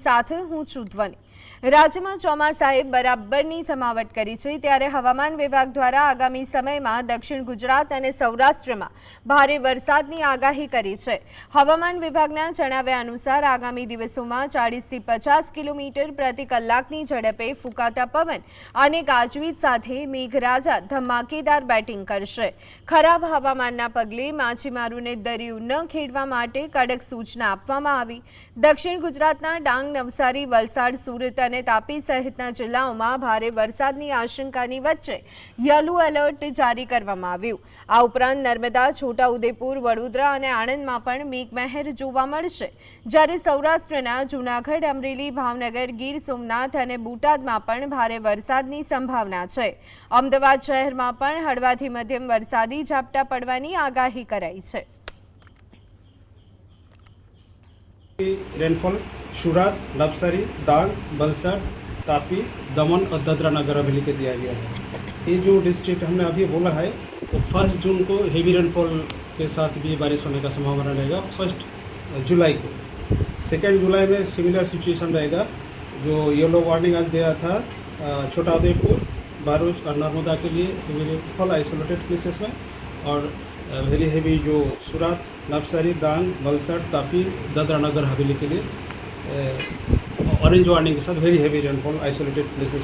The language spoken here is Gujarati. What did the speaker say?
સાથે હું છું ધ્વનિ। રાજ્યમાં ચોમાસાએ બરાબરની જમાવટ કરી છે, ત્યારે હવામાન વિભાગ દ્વારા આગામી સમયમાં દક્ષિણ ગુજરાત અને સૌરાષ્ટ્રમાં ભારે વરસાદની આગાહી કરી છે। હવામાન વિભાગના જણાવ્યા અનુસાર આગામી દિવસોમાં 40 થી 50 કિલોમીટર પ્રતિ કલાકની ઝડપે ફૂંકાતા પવન અને ગાજવીજ સાથે મેઘરાજા ધમાકેદાર બેટિંગ કરશે। ખરાબ હવામાનના પગલે માછીમારોને દરિયો ન ખેડવા માટે કડક સૂચના આપવામાં આવી। દક્ષિણ ગુજરાતના ડાંગ, નવસારી, વલસાડ, સુરત અને તાપી સહિતના જિલ્લાઓમાં ભારે વરસાદની આશંકાની વચ્ચે યલો એલર્ટ જારી કરવામાં આવ્યું। આ ઉપરાંત નર્મદા, છોટાઉદેપુર, વડોદરા અને આણંદમાં પણ મેઘમહેર જોવા મળશે, જ્યારે સૌરાષ્ટ્રના જૂનાગઢ, અમરેલી, ભાવનગર, ગીર સોમનાથ અને બોટાદમાં પણ ભારે વરસાદની સંભાવના છે। અમદાવાદ શહેરમાં પણ હળવાથી મધ્યમ વરસાદી ઝાપટા પડવાની આગાહી કરાઈ છે। रेनफॉल सूरत, नवसारी, डांग, वलसाड, तापी, दमन और दादरा नगर हवेली के दिया गया है। ये जो डिस्ट्रिक्ट हमने अभी बोला है तो 1 जून को हेवी रेनफॉल के साथ भी बारिश होने का संभावना रहेगा। 1 जुलाई को, 2 जुलाई में सिमिलर सिचुएशन रहेगा। जो येलो वार्निंग आज दिया था छोटा उदयपुर, भरूच और नर्मदा के लिए हेवी रेनफॉल आइसोलेटेड प्लेसेस में, और वेरी हेवी जो सूरत, नवसारी, डांग, वलसाड, तापी, दादरा नगर हवेली के लिए ऑरेंज वार्निंग के साथ very heavy rainfall isolated places